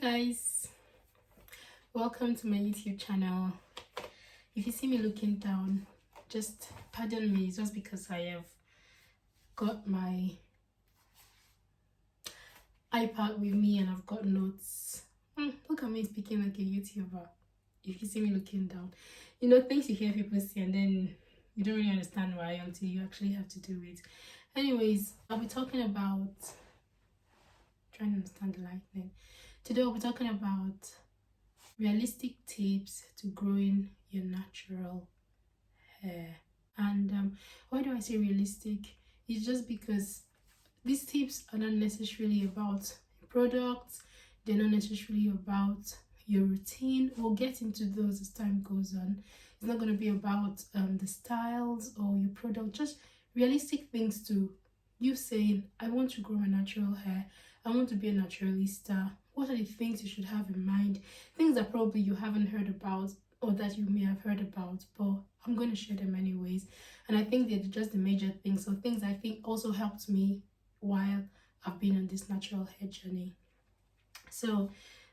Guys, welcome to my YouTube channel. If you see me looking down, just pardon me, just because I have got my iPad with me and I've got notes. Look at me speaking like a YouTuber. If you see me looking down, things you hear people say and then you don't really understand why until you actually have to do it. Anyways, I'll be talking about trying to understand the lightning. Today we'll be talking about realistic tips to growing your natural hair. And why do I say realistic? It's just because these tips are not necessarily about products, they're not necessarily about your routine. We'll get into those as time goes on. It's not going to be about the styles or your product, just realistic things to you saying, I want to grow my natural hair, I want to be a naturalista. What are the things you should have in mind? Things that probably you haven't heard about or that you may have heard about, but I'm going to share them anyways. And I think they're just the major things. So things I think also helped me while I've been on this natural hair journey. So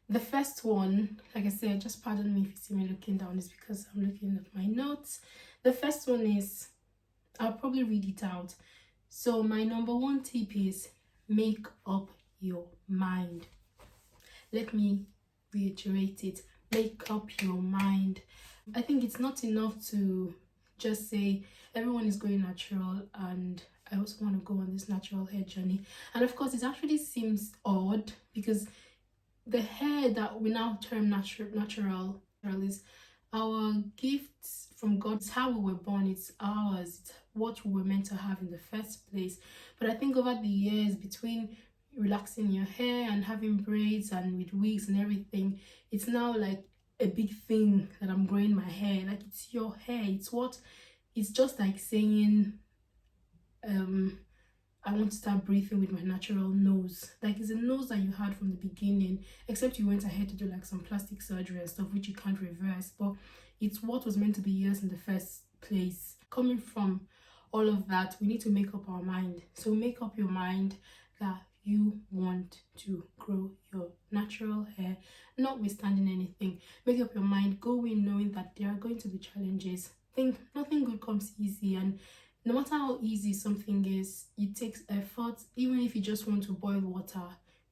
the first one, like I said, just pardon me if you see me looking down, is because I'm looking at my notes. The first one is, I'll probably read it out. So my number one tip is make up your mind. Let me reiterate it. Make up your mind. I think it's not enough to just say everyone is going natural and I also want to go on this natural hair journey. And of course, it actually seems odd because the hair that we now term natural is our gifts from God. It's how we were born. It's ours. It's what we were meant to have in the first place. But I think over the years, between relaxing your hair and having braids and with wigs and everything, it's now like a big thing that I'm growing my hair. Like, it's your hair. It's just like saying I want to start breathing with my natural nose. Like, it's a nose that you had from the beginning, except you went ahead to do like some plastic surgery and stuff which you can't reverse, but it's what was meant to be yours in the first place. Coming from all of that, we need to make up our mind. So make up your mind that you want to grow your natural hair, notwithstanding anything. Make up your mind, go in knowing that there are going to be challenges. Think nothing good comes easy, and no matter how easy something is, it takes effort. Even if you just want to boil water,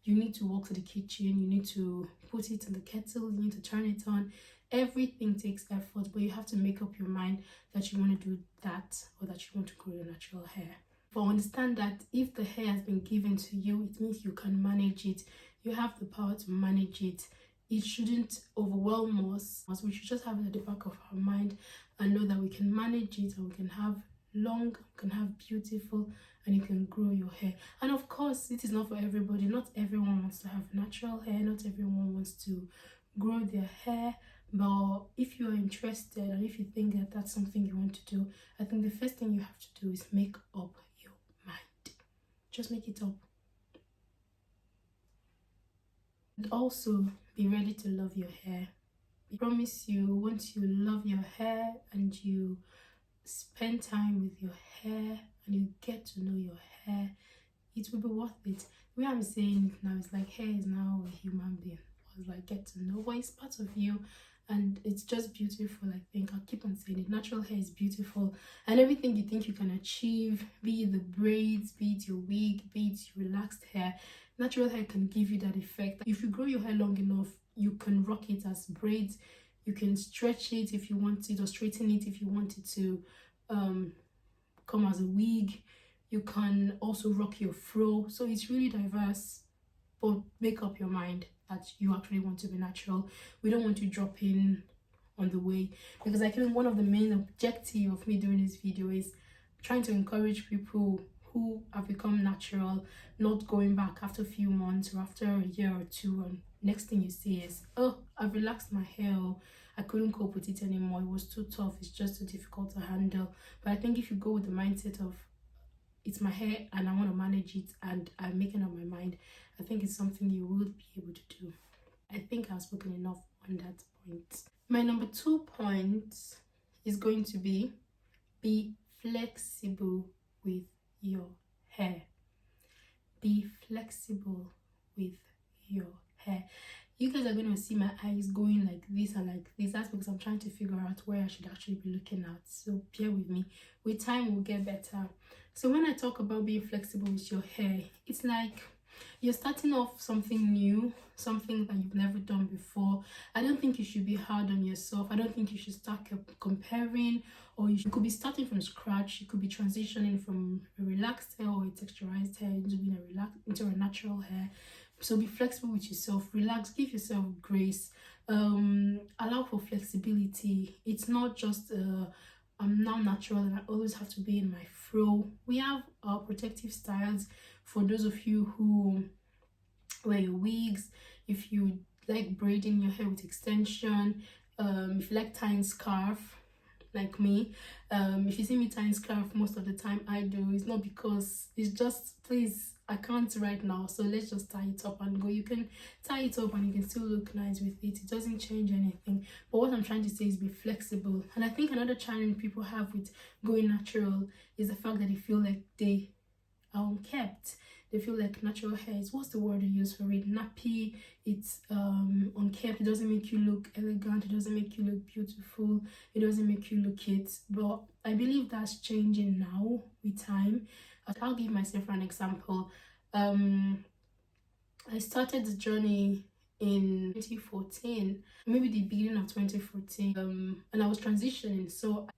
you need to walk to the kitchen, you need to put it in the kettle, you need to turn it on. Everything takes effort, but you have to make up your mind that you want to do that or that you want to grow your natural hair. But understand that if the hair has been given to you, it means you can manage it. You have the power to manage it. It shouldn't overwhelm us. We should just have it at the back of our mind and know that we can manage it and we can have long, can have beautiful, and you can grow your hair. And of course, it is not for everybody. Not everyone wants to have natural hair. Not everyone wants to grow their hair. But if you're interested and if you think that that's something you want to do, I think the first thing you have to do is make up your mind. Just make it up. And also be ready to love your hair. I promise you, once you love your hair and you spend time with your hair and you get to know your hair, it will be worth it. The way I'm saying it now is like hair is now a human being. I was like, get to know what is part of you, and it's just beautiful. I think I'll keep on saying it. Natural hair is beautiful, and everything you think you can achieve, be it the braids, be it your wig, be it your relaxed hair, natural hair can give you that effect. If you grow your hair long enough, you can rock it as braids. You can stretch it if you want it, or straighten it if you want it to come as a wig. You can also rock your fro. So it's really diverse. But make up your mind that you actually want to be natural. We don't want to drop in on the way, because I think one of the main objectives of me doing this video is trying to encourage people who have become natural, not going back after a few months or after a year or two, and next thing you see is, oh, I've relaxed my hair, or I couldn't cope with it anymore, it was too tough, it's just too difficult to handle. But I think if you go with the mindset of, it's my hair and I want to manage it and I'm making up my mind, I think it's something you will be able to do. I think I've spoken enough on that point. My number 2 point is going to be flexible with your hair. Be flexible with your hair. you guys are going to see my eyes going like this and like this. That's because I'm trying to figure out where I should actually be looking at. So bear with me. With time, we'll get better. So when I talk about being flexible with your hair, it's like you're starting off something new, something that you've never done before. I don't think you should be hard on yourself. I don't think you should start comparing, or you could be starting from scratch. You could be transitioning from a relaxed hair or a texturized hair into being into a natural hair. So be flexible with yourself, relax, give yourself grace, allow for flexibility. It's not just I'm now natural and I always have to be in my fro. We have our protective styles for those of you who wear your wigs, if you like braiding your hair with extension, if you like tying scarf like me. If you see me tying scarf, most of the time I do. It's not because it's just, please, I can't right now, so let's just tie it up and go. You can tie it up and you can still look nice with it. It doesn't change anything. But what I'm trying to say is be flexible. And I think another challenge people have with going natural is the fact that they feel like they are unkept. They feel like natural hair is, what's the word you use for it, nappy. It's unkept. It doesn't make you look elegant, it doesn't make you look beautiful, it doesn't make you look it. But I believe that's changing now with time. I'll give myself an example. I started the journey in 2014, maybe the beginning of 2014, and I was transitioning, so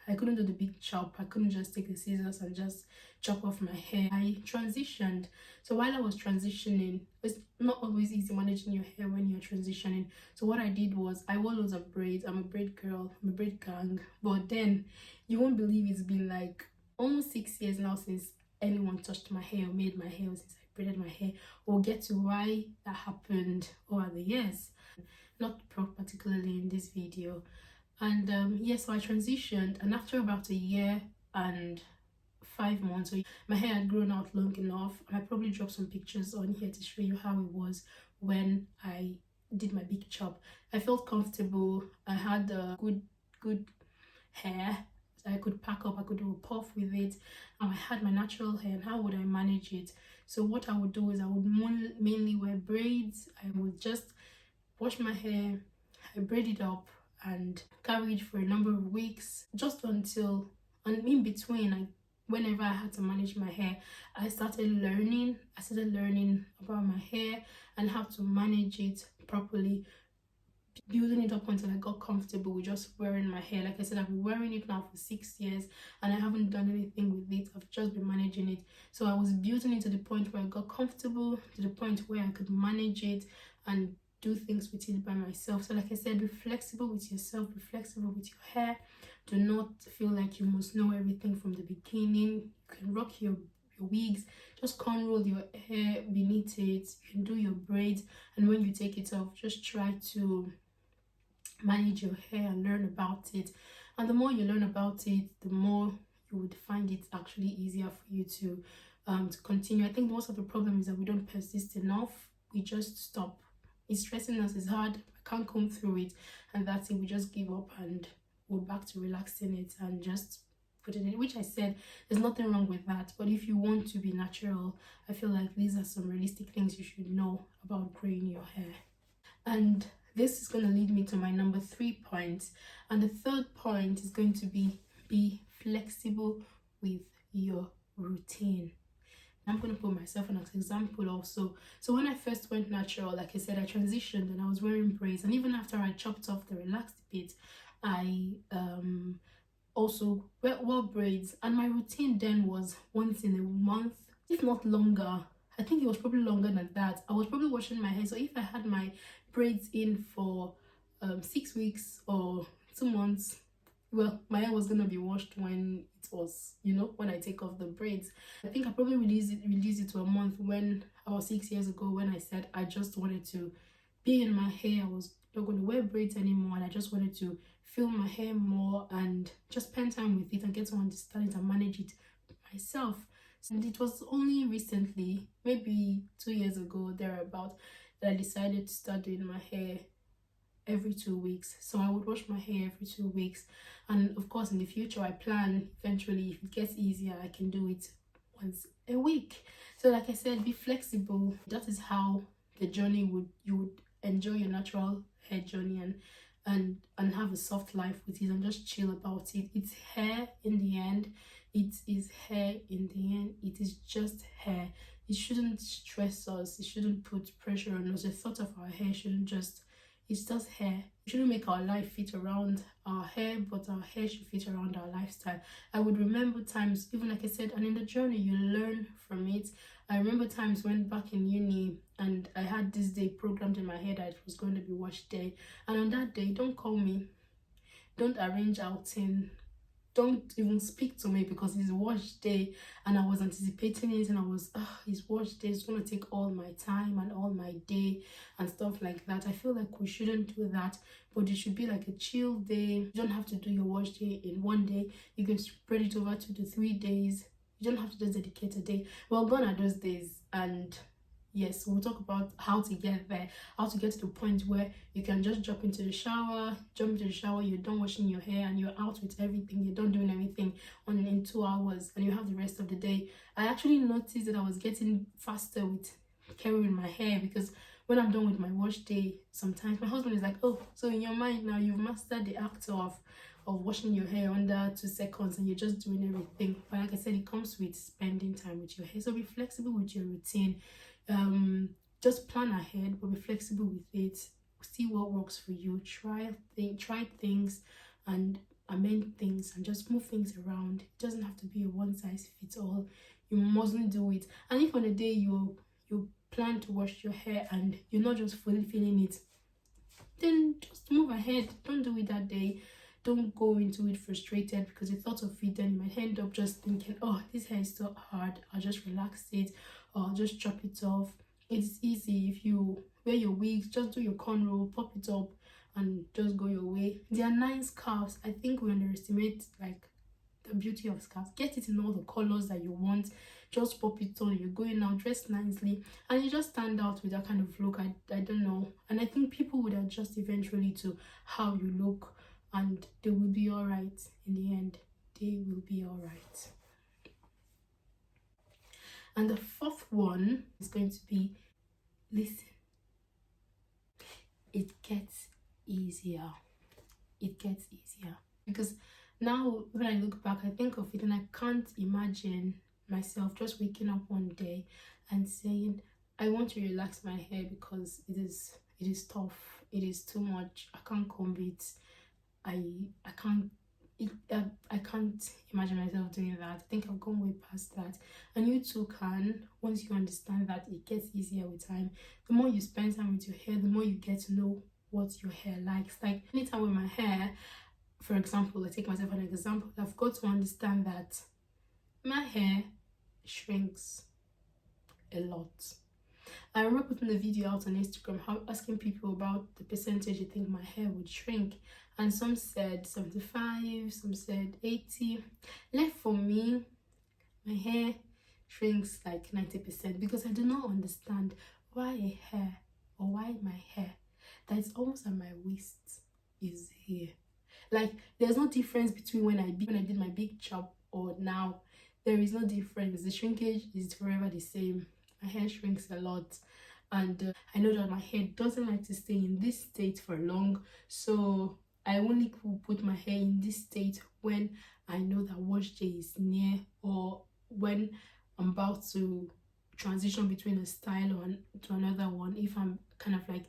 I couldn't do the big chop. I couldn't just take the scissors and just chop off my hair. I transitioned. So while I was transitioning, it's not always easy managing your hair when you're transitioning. So what I did was I wore loads of braids. I'm a braid girl, I'm a braid gang. But then you won't believe it's been like almost 6 years now since anyone touched my hair or made my hair, or since I braided my hair. We'll get to why that happened over the years. Not particularly in this video. And yes, so I transitioned, and after about a year and 5 months, so my hair had grown out long enough, and I probably dropped some pictures on here to show you how it was when I did my big chop. I felt comfortable. I had a good hair. I could pack up, I could do a puff with it. I had my natural hair, and how would I manage it? So what I would do is I would mainly wear braids. I would just wash my hair, I braid it up, and carry it for a number of weeks, just until, and in between, whenever I had to manage my hair, I started learning about my hair and how to manage it properly, building it up until I got comfortable with just wearing my hair. Like I said, I've been wearing it now for 6 years and I haven't done anything with it. I've just been managing it. So I was building it to the point where I got comfortable, to the point where I could manage it and do things with it by myself. So like I said, be flexible with yourself, be flexible with your hair. Do not feel like you must know everything from the beginning. You can rock your wigs, just cornroll your hair beneath it. You can do your braids, and when you take it off, just try to manage your hair and learn about it. And the more you learn about it, the more you would find it actually easier for you to continue. I think most of the problem is that we don't persist enough. We just stop. It's stressing us, it's hard, I can't come through it, and that's it. We just give up and we're back to relaxing it and just put it in, which I said there's nothing wrong with that. But if you want to be natural, I feel like these are some realistic things you should know about growing your hair. And this is going to lead me to my number 3 point, and the third point is going to be flexible with your routine. I'm going to put myself an example also. So when I first went natural, like I said, I transitioned and I was wearing braids, and even after I chopped off the relaxed bit, I also wore braids, and my routine then was once in a month, if not longer. I think it was probably longer than that. I was probably washing my hair. So if I had my braids in for 6 weeks or 2 months, well, my hair was gonna be washed when it was, when I take off the braids. I think I probably reduced it to a month when about 6 years ago, when I said I just wanted to be in my hair. I was not going to wear braids anymore, and I just wanted to feel my hair more and just spend time with it and get to understand it and manage it myself. And it was only recently, maybe 2 years ago thereabout, that I decided to start doing my hair every 2 weeks. So I would wash my hair every 2 weeks, and of course in the future I plan eventually, if it gets easier, I can do it once a week. So like I said, be flexible. That is how the journey you would enjoy your natural hair journey and have a soft life with it and just chill about it. It's hair in the end. It is hair in the end. It is just hair. It shouldn't stress us. It shouldn't put pressure on us. The thought of our hair shouldn't just, it's just hair. We shouldn't make our life fit around our hair, but our hair should fit around our lifestyle. I would remember times, even like I said, and in the journey you learn from it. I remember times when back in uni and I had this day programmed in my head that it was going to be wash day, and on that day, don't call me, don't arrange outing, don't even speak to me because it's wash day, and I was anticipating it and I was it's wash day, it's gonna take all my time and all my day and stuff like that. I feel like we shouldn't do that, but it should be like a chill day. You don't have to do your wash day in one day. You can spread it over 2 to 3 days. You don't have to just dedicate a day. Well, gone are those days, and yes, we'll talk about how to get there, how to get to the point where you can just jump into the shower, you're done washing your hair and you're out with everything, you're done doing everything in 2 hours and you have the rest of the day. I actually noticed that I was getting faster with caring my hair, because when I'm done with my wash day, sometimes my husband is like, oh, so in your mind now you've mastered the act of washing your hair under 2 seconds and you're just doing everything. But like I said, it comes with spending time with your hair. So be flexible with your routine. Just plan ahead, but be flexible with it. See what works for you. Try things and amend things and just move things around. It doesn't have to be a one size fits all. You mustn't do it. And if on a day you plan to wash your hair and you're not just fully feeling it, then just move ahead. Don't do it that day. Don't go into it frustrated because the thought of it, then you might end up just thinking, oh, this hair is so hard, I'll just relax it or I'll just chop it off. It's easy. If you wear your wigs, just do your cornrow, pop it up and just go your way. They are nice scarves. I think we underestimate like the beauty of scarves. Get it in all the colors that you want. Just pop it on. You're going out dressed nicely and you just stand out with that kind of look. I don't know, and I think people would adjust eventually to how you look, and they will be all right. In the end, they will be all right. And the fourth one is going to be, listen, it gets easier. It gets easier. Because now when I look back, I think of it and I can't imagine myself just waking up one day and saying, I want to relax my hair because it is tough. It is too much. I can't comb it. I can't imagine myself doing that. I think I've gone way past that, and you too can. Once you understand that it gets easier with time, the more you spend time with your hair, the more you get to know what your hair likes. Like anytime with my hair, for example, I take myself as an example, I've got to understand that my hair shrinks a lot. I remember putting a video out on Instagram asking people about the percentage you think my hair would shrink, and some said 75, some said 80. Left for me, my hair shrinks like 90% because I do not understand why a hair or why my hair that is almost at my waist is here. Like there's no difference between when I did my big chop or now. There is no difference. The shrinkage is forever the same. My hair shrinks a lot, and I know that my hair doesn't like to stay in this state for long, so I only put my hair in this state when I know that wash day is near, or when I'm about to transition between a style or to another one. If I'm kind of like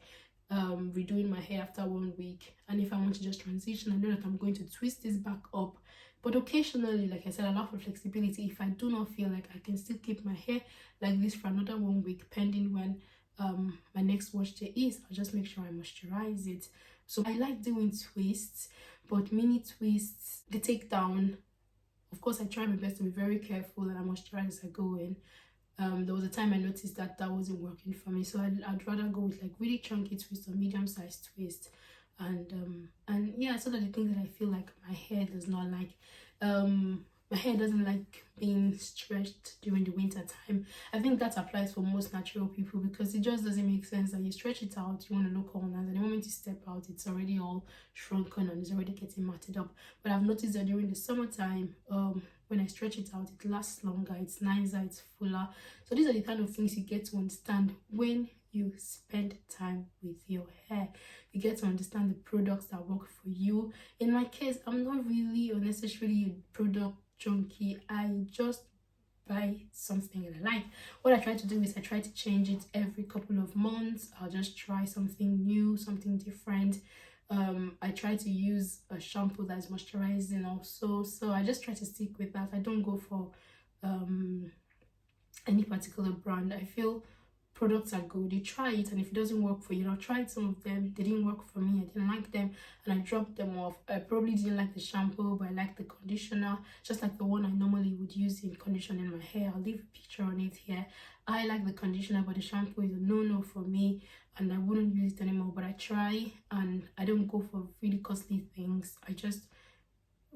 redoing my hair after 1 week, and if I want to just transition, I know that I'm going to twist this back up. But occasionally, like I said, allow for flexibility. If I do not feel like I can still keep my hair like this for another 1 week, pending when my next wash day is, I'll just make sure I moisturize it. So I like doing twists, but mini twists, the takedown, of course I try my best to be very careful and I moisturize as I go in. There was a time I noticed that wasn't working for me, so I'd rather go with like really chunky twist or medium-sized twist, and yeah, so that the things that I feel like my hair does not like. My hair doesn't like being stretched during the winter time. I think that applies for most natural people because it just doesn't make sense that you stretch it out, you want to look all nice, and the moment you step out, it's already all shrunken and it's already getting matted up. But I've noticed that during the summertime, when I stretch it out, it lasts longer, it's nicer, it's fuller. So these are the kind of things you get to understand when you spend time with your hair. You get to understand the products that work for you. In my case, I'm not really or necessarily a product junkie. I just buy something and I like. What I try to do is I try to change it every couple of months. I'll just try something new, something different. I try to use a shampoo that is moisturizing also, so I just try to stick with that. I don't go for any particular brand. I feel products are good, you try it, and if it doesn't work for you, I tried some of them, they didn't work for me, I didn't like them, and I dropped them off. I probably didn't like the shampoo, but I like the conditioner, just like the one I normally would use in conditioning my hair. I'll leave a picture on it here. I like the conditioner, but the shampoo is a no-no for me, and I wouldn't use it anymore. But I try, and I don't go for really costly things. I just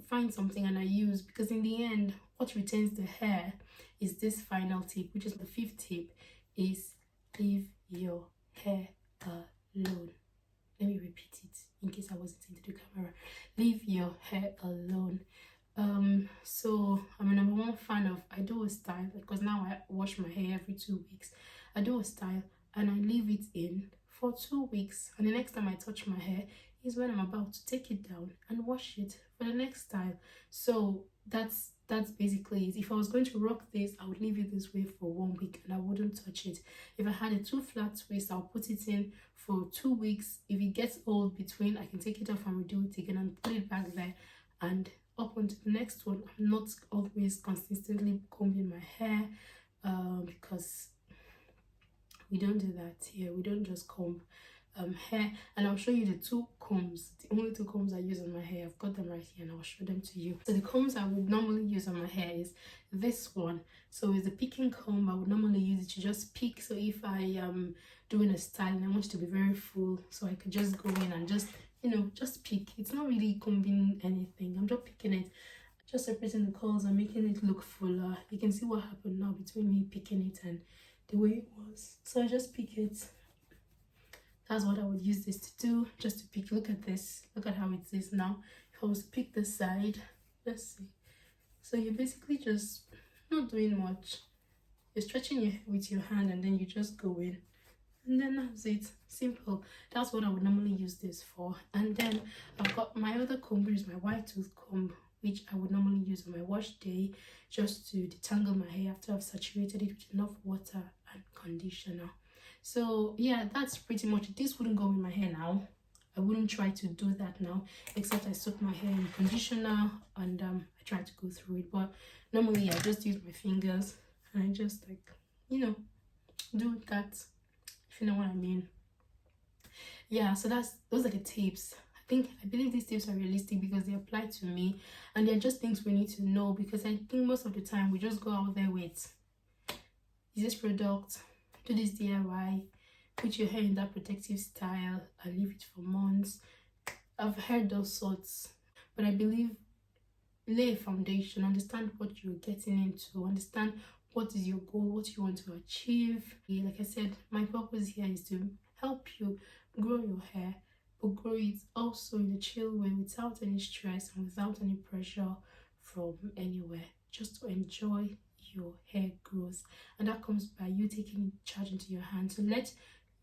find something and I use, because in the end, what retains the hair is this final tip, which is the fifth tip, is leave your hair alone. Let me repeat it in case I wasn't into the camera. Leave your hair alone. So I'm a number one fan of, I do a style, because now I wash my hair every 2 weeks. I do a style and I leave it in for 2 weeks, and the next time I touch my hair is when I'm about to take it down and wash it for the next style. So that's basically it. If I was going to rock this, I would leave it this way for 1 week and I wouldn't touch it. If I had a 2 flat twist, I'll put it in for 2 weeks. If it gets old between, I can take it off and redo it again and put it back there, and up onto the next one. I'm not always consistently combing my hair because we don't do that here. We don't just comb hair. And I'll show you the 2 combs, the only 2 combs I use on my hair. I've got them right here and I'll show them to you. So the combs I would normally use on my hair is this one. So it's a picking comb. I would normally use it to just pick. So if I am doing a style and I want it to be very full, so I could just go in and just, you know, just pick. It's not really combing anything, I'm just picking it, just separating the curls and making it look fuller. You can see what happened now between me picking it and the way it was. So I just pick it. That's what I would use this to do, just to pick. Look at this, look at how it is now. If I was to pick this side, let's see. So you're basically just not doing much. You're stretching your hair with your hand and then you just go in, and then that's it. Simple. That's what I would normally use this for. And then I've got my other comb, which is my white tooth comb, which I would normally use on my wash day, just to detangle my hair after I've saturated it with enough water and conditioner. So yeah, that's pretty much it. This wouldn't go in my hair now. I wouldn't try to do that now, except I soak my hair in conditioner and I try to go through it. But normally I just use my fingers and I just, like, you know, do that, if you know what I mean. Yeah, so those are the tips. I believe these tips are realistic because they apply to me, and they're just things we need to know, because I think most of the time we just go out there with, is this product, do this DIY, put your hair in that protective style and leave it for months. I've heard those sorts, but I believe lay a foundation, understand what you're getting into, understand what is your goal, what you want to achieve. Like I said, my purpose here is to help you grow your hair, but grow it also in a chill way, without any stress and without any pressure from anywhere, just to enjoy your hair growth. And that comes by you taking charge into your hands. So let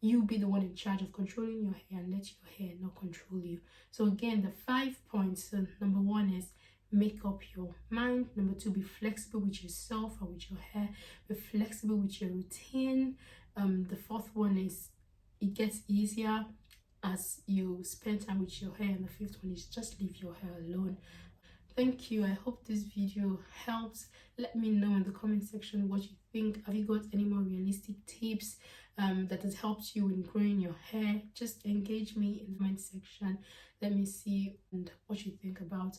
you be the one in charge of controlling your hair, and let your hair not control you. So again, the 5 points. So number 1 is make up your mind. Number 2, be flexible with yourself and with your hair. Be flexible with your routine. The 4th one is it gets easier as you spend time with your hair. And the 5th one is just leave your hair alone. Thank you. I hope this video helps. Let me know in the comment section what you think. Have you got any more realistic tips that has helped you in growing your hair? Just engage me in the comment section. Let me see and what you think about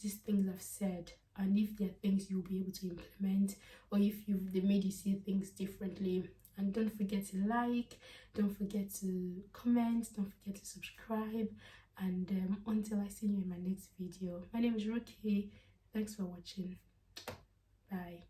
these things I've said, and if there are things you'll be able to implement, or if they made you see things differently. And don't forget to like, don't forget to comment, don't forget to subscribe. And until I see you in my next video, my name is Roki. Thanks for watching. Bye.